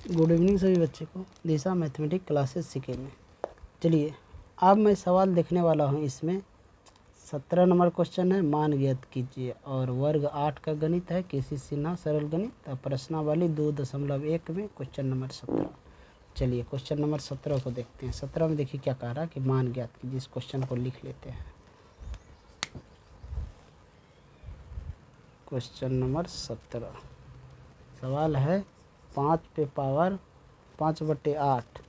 Good evening सभी बच्चे को दिशा मैथमेटिक्स क्लासेस सीखेंगे। चलिए अब मैं सवाल देखने वाला हूँ। इसमें 17 नंबर क्वेश्चन है, मान ज्ञात कीजिए, और वर्ग 8 का गणित है, केसी सिन्हा सरल गणित, प्रश्नावली 2.1 में क्वेश्चन नंबर 17। चलिए क्वेश्चन नंबर 17 को देखते हैं। 17 में देखिए क्या कह रहा है कि मान ज्ञात कीजिए। इस क्वेश्चन को लिख लेते हैं। क्वेश्चन नंबर 17 सवाल है 5 पे पावर 5/8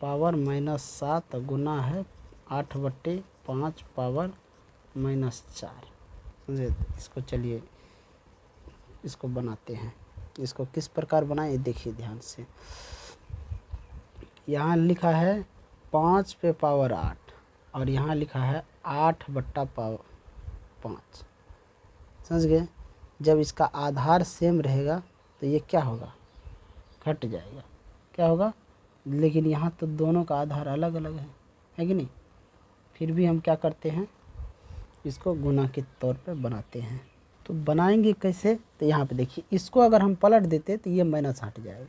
पावर -7 गुना है 8/5 पावर -4। समझे? इसको चलिए इसको बनाते हैं। इसको किस प्रकार बनाएं ये देखिए ध्यान से। यहाँ लिखा है 5 पे पावर 8 और यहाँ लिखा है 8/5। समझ गए? जब इसका आधार सेम रहेगा तो ये क्या होगा, घट जाएगा। क्या होगा? लेकिन यहाँ तो दोनों का आधार अलग अलग है कि नहीं? फिर भी हम क्या करते हैं, इसको गुना के तौर पे बनाते हैं। तो बनाएंगे कैसे? तो यहाँ पे देखिए, इसको अगर हम पलट देते तो ये माइनस हट जाएगा,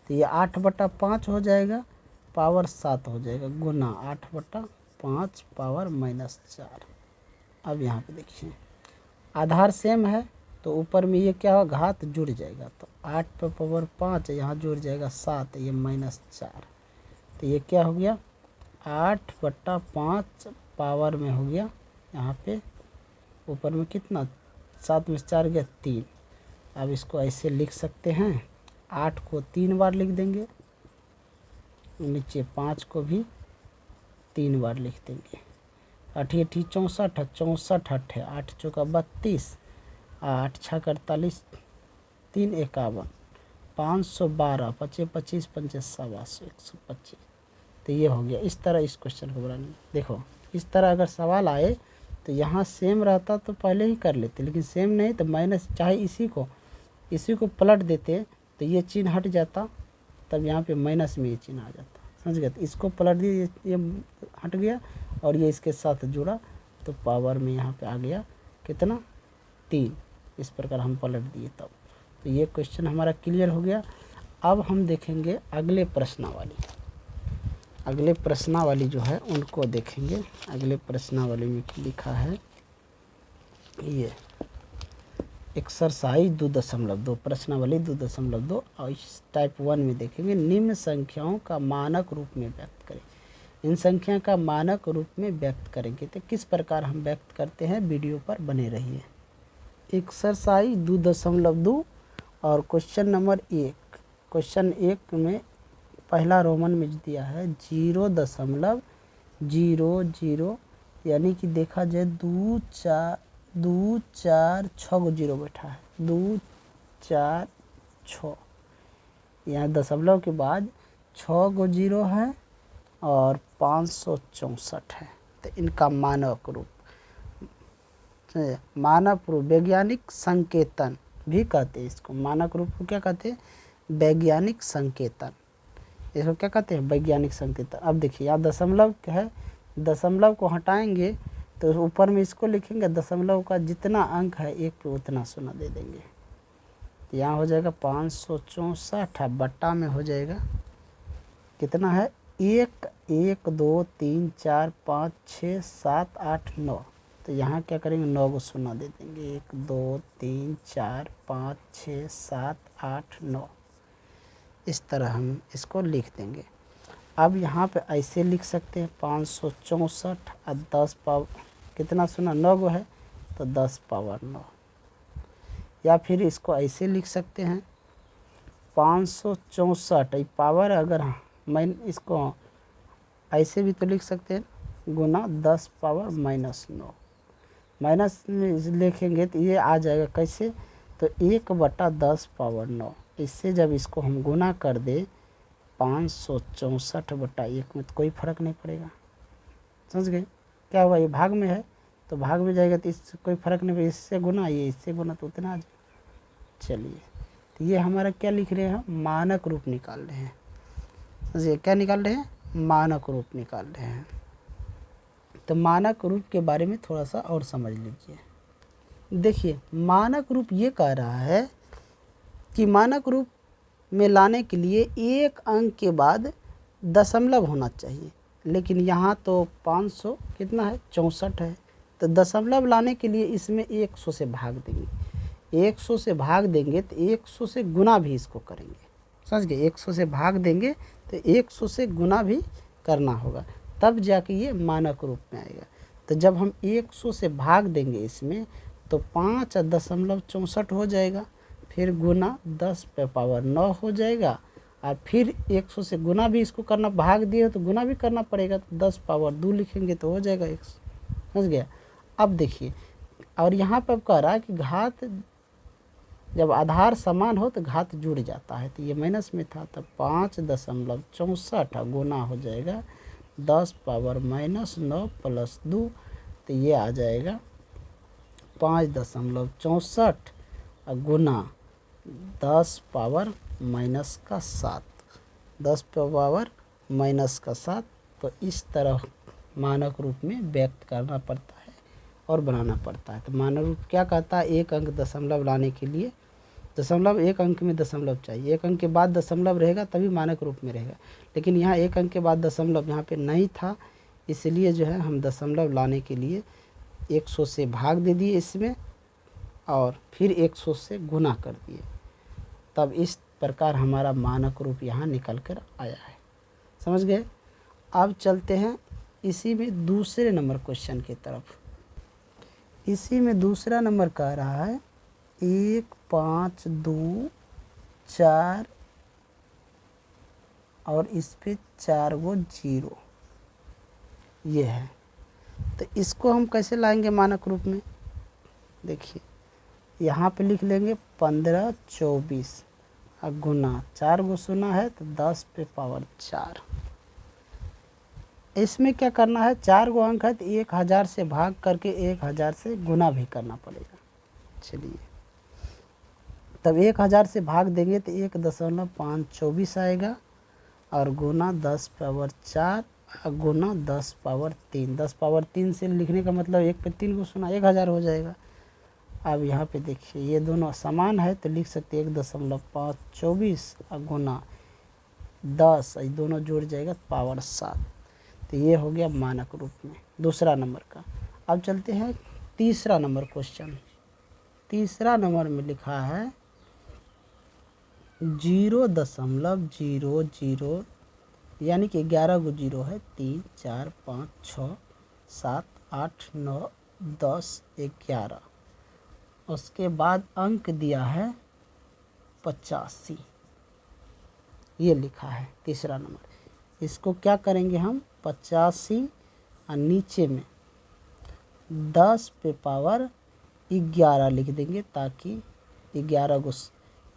तो ये 8/5 हो जाएगा, पावर 7 हो जाएगा, गुना 8/5 पावर -4। अब यहाँ पे देखिए आधार सेम है तो ऊपर में ये क्या होगा, घात जुड़ जाएगा। तो 8 पे पावर 5 यहाँ जुड़ जाएगा 7, ये -4। तो ये क्या हो गया, 8/5 पावर में हो गया। यहाँ पे ऊपर में कितना, 7 में 4 गया 3। अब इसको ऐसे लिख सकते हैं, 8 को 3 बार लिख देंगे, नीचे 5 को भी 3 बार लिख देंगे। 8 8 64, 64 8 है, 8 चौका 32, 8 6 48, 3 51, 512, 25 25 5 125। तो ये हो गया। इस तरह इस क्वेश्चन को बनाना। देखो इस तरह अगर सवाल आए तो यहाँ सेम रहता तो पहले ही कर लेते, लेकिन सेम नहीं तो माइनस, चाहे इसी को पलट देते तो ये चिन्ह हट जाता, तब यहाँ पे माइनस में ये चिन्ह आ जाता। समझ गए? तो इसको पलट दिए, ये हट गया और ये इसके साथ जुड़ा, तो पावर में यहाँ पे आ गया कितना, 3। इस प्रकार हम पलट दिए तब। तो ये क्वेश्चन हमारा क्लियर हो गया। अब हम देखेंगे अगले प्रश्नावली जो है उनको देखेंगे। अगले प्रश्नावली में लिखा है ये एक्सरसाइज 2.2, प्रश्नावली 2.2, और इस टाइप 1 में देखेंगे निम्न संख्याओं का मानक रूप में व्यक्त करें। इन संख्या का मानक रूप में व्यक्त करेंगे तो किस प्रकार हम व्यक्त करते हैं, वीडियो पर बने रहिए। एक्सरसाइज 2.2 और क्वेश्चन नंबर 1। क्वेश्चन 1 में पहला रोमन में दिया है 0.00, यानी कि देखा जाए 2 4 6 को 0 बैठा है, 2 4 6। यहाँ दशमलव के बाद 6 को 0 है और 564 है। तो इनका मानक रूप वैज्ञानिक संकेतन भी कहते हैं। इसको मानक रूप को क्या कहते हैं, वैज्ञानिक संकेतन। इसको क्या कहते हैं, वैज्ञानिक संकेतन। अब देखिए यहाँ दशमलव है, दशमलव को हटाएंगे तो ऊपर में इसको लिखेंगे, दशमलव का जितना अंक है 1 पे उतना शून्य दे देंगे। तो यहाँ हो जाएगा 564, बट्टा में हो जाएगा कितना है, 1 1 2 3 4 5 6 7 8 9। तो यहाँ क्या करेंगे, 9 को शून्य दे देंगे, 1 2 3 4 5 6 7 8 9। इस तरह हम इसको लिख देंगे। अब यहाँ पे ऐसे लिख सकते हैं 564 और 10 पावर कितना शून्य, 9 गो है तो 10 पावर 9। या फिर इसको ऐसे लिख सकते हैं 564 पावर, अगर मैं इसको ऐसे भी तो लिख सकते हैं, गुना 10 पावर -9। माइनस में लिखेंगे तो ये आ जाएगा कैसे, तो 1/10 पावर 9। इससे जब इसको हम गुना कर दे 564/1 में तो कोई फर्क नहीं पड़ेगा। समझ गए? क्या हुआ, ये भाग में है तो भाग में जाएगा तो इससे कोई फर्क नहीं पड़ेगा। इससे गुना, ये इससे गुना तो उतना आ जाएगा। चलिए तो ये हमारा क्या लिख रहे हैं, मानक रूप निकाल रहे हैं। समझिए क्या निकाल रहे हैं, मानक रूप निकाल रहे हैं। तो मानक रूप के बारे में थोड़ा सा और समझ लीजिए। देखिए मानक रूप ये कह रहा है कि मानक रूप में लाने के लिए एक अंक के बाद दशमलव होना चाहिए, लेकिन यहाँ तो 500 कितना है 64 है, तो दशमलव लाने के लिए इसमें 100 से भाग देंगे। 100 से भाग देंगे तो 100 से गुना भी इसको करेंगे, समझ गए। 100 से भाग देंगे तो 100 से गुना भी करना होगा, तब जाके ये मानक रूप में आएगा। तो जब हम 100 से भाग देंगे इसमें तो 5.64 हो जाएगा, फिर गुना 10 पे पावर 9 हो जाएगा, और फिर 100 से गुना भी इसको करना, भाग दिए तो गुना भी करना पड़ेगा, तो 10 पावर 2 लिखेंगे तो हो जाएगा 100, समझ गया। अब देखिए, और यहाँ पर कह रहा है कि घात जब आधार समान हो तो घात जुड़ जाता है, तो ये माइनस में था, तो 5.64 गुना हो जाएगा 10 पावर -9 प्लस 2, तो ये आ जाएगा 5.64 गुना 10 पावर -7, 10 पावर -7। तो इस तरह मानक रूप में व्यक्त करना पड़ता है और बनाना पड़ता है। तो मानक रूप क्या कहता है, एक अंक दशमलव लाने के लिए दशमलव, एक अंक में दशमलव चाहिए, एक अंक के बाद दशमलव रहेगा तभी मानक रूप में रहेगा, लेकिन यहाँ एक अंक के बाद दशमलव यहाँ पे नहीं था, इसलिए जो है हम दशमलव लाने के लिए 100 से भाग दे दिए इसमें और फिर 100 से गुना कर दिए, तब इस प्रकार हमारा मानक रूप यहाँ निकल कर आया है, समझ गए। अब चलते हैं इसी में दूसरे नंबर क्वेश्चन की तरफ। इसी में दूसरा नंबर कह रहा है 1 5 2 4 और इस पे 4 गो 0 ये है, तो इसको हम कैसे लाएंगे मानक रूप में। देखिए यहाँ पे लिख लेंगे 15 24 और गुना 4 गो सुना है तो 10 पे पावर 4। इसमें क्या करना है, 4 गो अंक है तो 1000 से भाग करके 1000 से गुना भी करना पड़ेगा। चलिए तब 1000 से भाग देंगे तो 1.524 आएगा और गुना 10 पावर 4 गुना 10 पावर 3। 10 पावर 3 से लिखने का मतलब 1 पे 3 को सुना 1000 हो जाएगा। अब यहाँ पे देखिए ये दोनों समान है तो लिख सकते 1.524 और गुना 10, ये दोनों जुड़ जाएगा पावर 7। तो ये हो गया मानक रूप में दूसरा नंबर का। अब चलते हैं तीसरा नंबर क्वेश्चन। तीसरा नंबर में लिखा है 0.00 यानी कि 11 गो 0 है, 3 4 5 6 7 8 9 10 11। उसके बाद अंक दिया है 85, ये लिखा है तीसरा नंबर। इसको क्या करेंगे हम 85 और नीचे में 10 पे पावर 11 लिख देंगे, ताकि 11 गो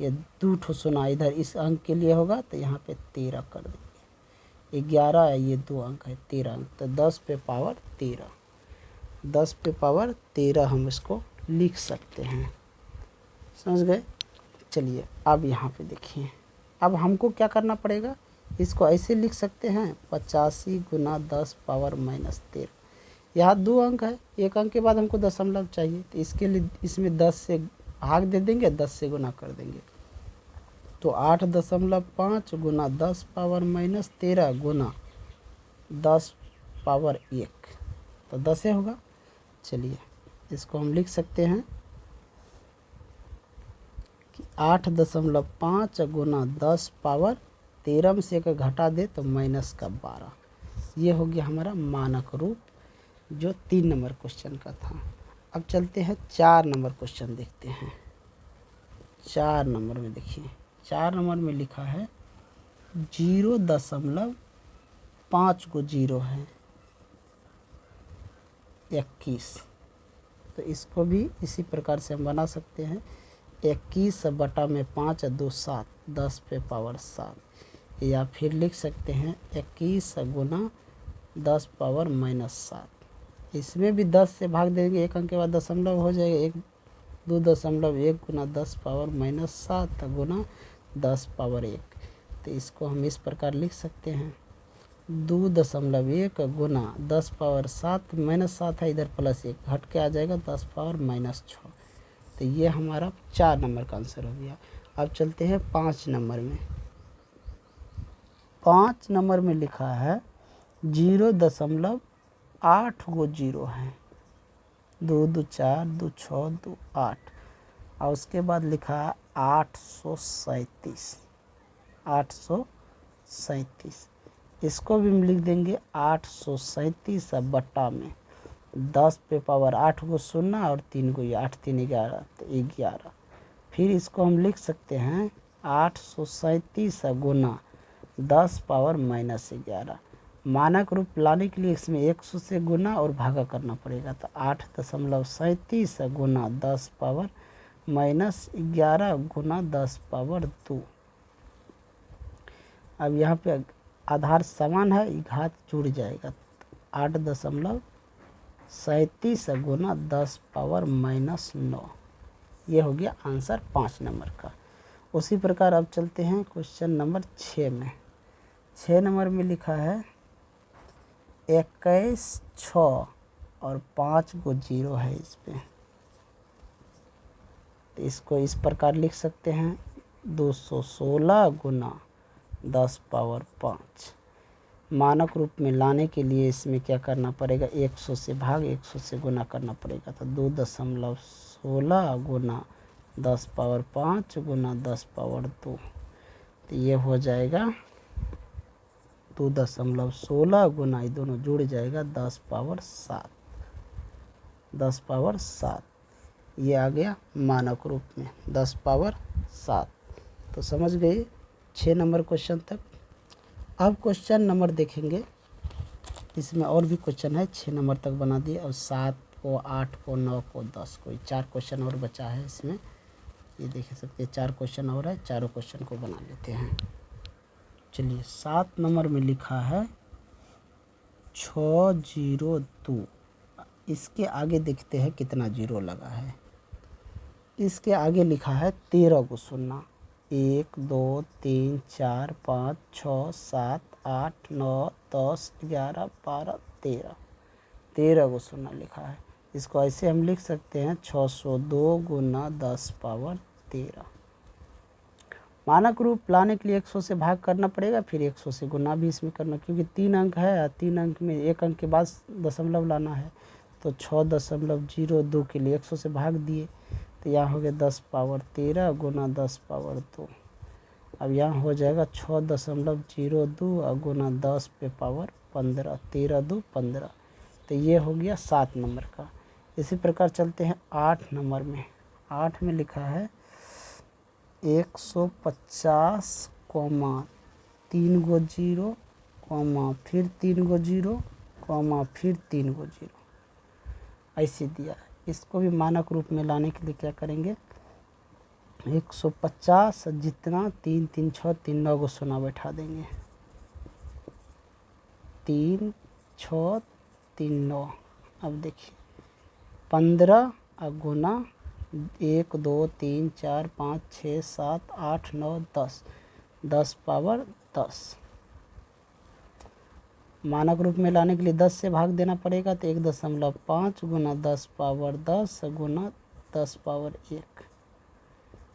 ये 2 ठो सुना इधर इस अंक के लिए होगा तो यहाँ पे 13 कर देंगे। 11 है ये 2 अंक है 13 अंक, तो 10 पे पावर 13, 10 पे पावर 13 हम इसको लिख सकते हैं, समझ गए। चलिए अब यहाँ पे देखिए, अब हमको क्या करना पड़ेगा, इसको ऐसे लिख सकते हैं 85 गुना 10 पावर -13। यहाँ 2 अंक है, एक अंक के बाद हमको दशमलव चाहिए, तो इसके लिए इसमें 10 से भाग दे देंगे, 10 से गुना कर देंगे, तो 8.5 गुना 10 पावर -13 गुना 10 पावर 1, तो 10 होगा। चलिए इसको हम लिख सकते हैं कि 8.5 गुना 10 पावर 13 में से एक घटा दे तो -12। ये हो गया हमारा मानक रूप जो 3 नंबर क्वेश्चन का था। अब चलते हैं 4 नंबर क्वेश्चन देखते हैं। 4 नंबर में देखिए, 4 नंबर में लिखा है 0.5 गो 0 है 21, तो इसको भी इसी प्रकार से हम बना सकते हैं 21 बटा में 5 2 7 10 पे पावर 7, या फिर लिख सकते हैं 21 गुना 10 पावर -7। इसमें भी 10 से भाग देंगे, एक अंक के बाद दशमलव हो जाएगा, 2.1 गुना 10 पावर -7 गुना 10 पावर 1। तो इसको हम इस प्रकार लिख सकते हैं 2.1 गुना 10 पावर 7 -7 है, इधर +1 घट के आ जाएगा 10 पावर -6। तो ये हमारा 4 नंबर का आंसर हो गया। अब चलते हैं 5 नंबर में। 5 नंबर में लिखा है 0.8 गो जीरो हैं, 2 2 4 2 6 2 8, और उसके बाद लिखा है 837। 837 इसको भी हम लिख देंगे 837 बट्टा में 10 पे पावर 8 गो शून्य और 3 गो 8 3 11 तो 11। फिर इसको हम लिख सकते हैं 837 गुना 10 पावर -11। मानक रूप लाने के लिए इसमें 100 से गुना और भागा करना पड़ेगा, तो 8.37 गुना 10 पावर -11 गुना 10 पावर 2। अब यहाँ पे आधार समान है, घात जुड़ जाएगा, 8.37 गुना 10 पावर -9। ये हो गया आंसर 5 नंबर का। उसी प्रकार अब चलते हैं क्वेश्चन नंबर 6 में। 6 नंबर में लिखा है 21 6 और 5 गो जीरो है इस पे, तो इसको इस प्रकार लिख सकते हैं 216 गुना 10 पावर 5। मानक रूप में लाने के लिए इसमें क्या करना पड़ेगा, 100 से भाग 100 से गुना करना पड़ेगा, तो 2.16 गुना 10 पावर 5 गुना 10 पावर 2, तो ये हो जाएगा 2.16 गुना ये दोनों जुड़ जाएगा 10 पावर 7। 10 पावर 7 ये आ गया मानक रूप में 10 पावर 7। तो समझ गए 6 नंबर क्वेश्चन तक। अब क्वेश्चन नंबर देखेंगे, इसमें और भी क्वेश्चन है, 6 नंबर तक बना दिए, और 7 को 8 को 9 को 10 को 4 क्वेश्चन और बचा है इसमें। ये देख सकते हैं 4 क्वेश्चन और है, चारों क्वेश्चन को बना लेते हैं। चलिए 7 नंबर में लिखा है 602। इसके आगे देखते हैं कितना जीरो लगा है। इसके आगे लिखा है 13 गो शून्य, 1 2 3 4 5 6 7 8 9 10 11 12 13, 13 गो शून्य लिखा है। इसको ऐसे हम लिख सकते हैं 602 गुना 10 पावर 13। मानक रूप लाने के लिए 100 से भाग करना पड़ेगा, फिर 100 से गुना भी इसमें करना, क्योंकि 3 अंक है, 3 अंक में 1 अंक के बाद दशमलव लाना है, तो 6.02 के लिए 100 से भाग दिए, तो यहाँ हो गया 10 पावर 13 गुना 10 पावर 2। अब यहाँ हो जाएगा 6.02 और गुना 10 पे पावर 15, 13 2 15, तो ये हो गया 7 नंबर का। इसी प्रकार चलते हैं 8 नंबर में। 8 में लिखा है 150 कॉमा 3 गो जीरो कॉमा फिर 3 गो जीरो कॉमा फिर 3 गो जीरो, ऐसे दिया है। इसको भी मानक रूप में लाने के लिए क्या करेंगे, 150 जितना 3 3 6 3 9 को शून्य बैठा देंगे, 3 6 3 9। अब देखिए 15 गुना 1 2 3 4 5 6 7 8 9 10, 10 पावर 10। मानक रूप में लाने के लिए 10 से भाग देना पड़ेगा, तो 1.5 गुना 10 पावर 10 गुना 10 पावर 1,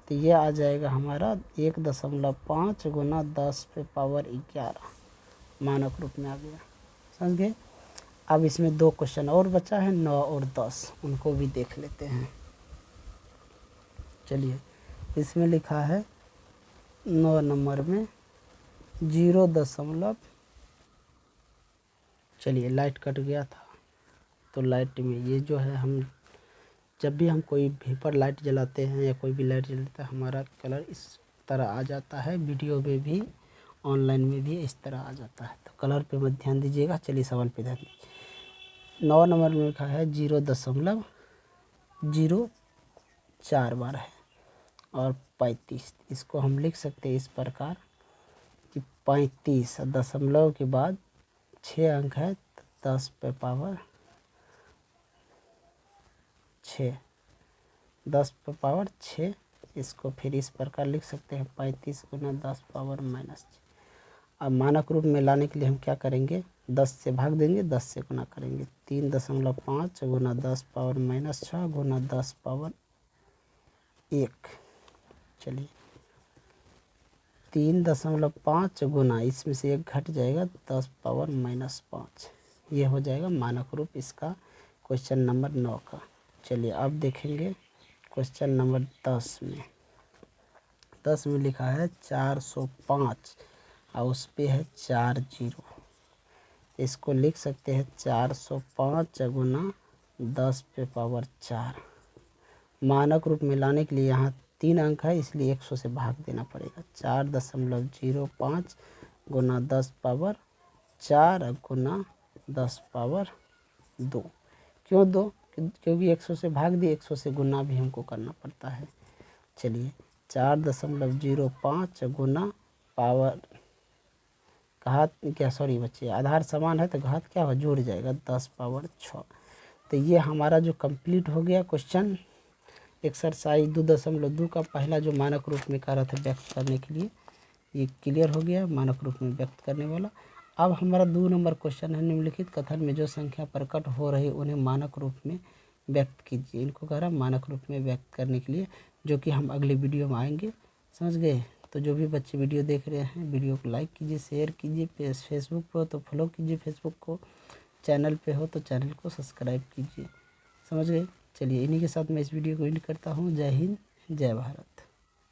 तो ये आ जाएगा हमारा 1.5 गुना 10 पे पावर 11 मानक रूप में आ गया। समझ गए। अब इसमें 2 क्वेश्चन और बचा है, 9 और 10, उनको भी देख लेते हैं। चलिए इसमें लिखा है 9 नंबर में 0. चलिए लाइट कट गया था, तो लाइट में ये जो है, हम जब भी हम कोई वेपर लाइट जलाते हैं या कोई भी लाइट जलाता है, हमारा कलर इस तरह आ जाता है, वीडियो में भी ऑनलाइन में भी इस तरह आ जाता है, तो कलर पे मत ध्यान दीजिएगा। चलिए सवाल पे ध्यान दीजिए। 9 नंबर में लिखा है 0.04 बार है और 35, इसको हम लिख सकते हैं इस प्रकार कि 35 दशमलव के बाद 6 अंक है, तो 10 पे पावर 6, 10 पे पावर 6। इसको फिर इस प्रकार लिख सकते हैं 35 गुना 10 पावर -6। अब मानक रूप में लाने के लिए हम क्या करेंगे, 10 से भाग देंगे, 10 से गुना करेंगे, 3.5 गुना 10 पावर -6 गुना 10 पावर 1। चलिए 3.5 गुना, इसमें से 1 घट जाएगा 10⁻⁻5। ये हो जाएगा मानक रूप इसका क्वेश्चन नंबर 9 का। चलिए अब देखेंगे क्वेश्चन नंबर 10 में। 10 में लिखा है 405 और उस पे है 4 जीरो। इसको लिख सकते हैं 405 गुना 10⁻4। मानक रूप में लाने के लिए यहाँ 3 अंक है, इसलिए 100 से भाग देना पड़ेगा। 4.05 गुना 10⁻4 गुना 10⁻2। क्यों 2? क्योंकि 100 से भाग दिए, 100 से गुना भी हमको करना पड़ता है। चलिए 4.05 गुना पावर घात क्या, सॉरी बच्चे, आधार समान है तो घात क्या हो, जुड़ जाएगा 10⁻6। तो ये हमारा जो कंप्लीट हो गया क्वेश्चन एक्सरसाइज 2.2 का पहला जो मानक रूप में कार्य था व्यक्त करने के लिए, ये क्लियर हो गया मानक रूप में व्यक्त करने वाला। अब हमारा 2 नंबर क्वेश्चन है, निम्नलिखित कथन में जो संख्या प्रकट हो रही उन्हें मानक रूप में व्यक्त कीजिए। इनको कह रहा है मानक रूप में व्यक्त करने के लिए, जो कि हम अगले वीडियो में आएंगे। समझ गए? तो जो भी बच्चे वीडियो देख रहे हैं, वीडियो को लाइक कीजिए, शेयर कीजिए। फेसबुक पर हो तो फॉलो कीजिए फेसबुक को, चैनल पे हो तो चैनल को सब्सक्राइब कीजिए। समझ गए? चलिए इन्हीं के साथ मैं इस वीडियो को एंड करता हूँ। जय हिंद, जय भारत।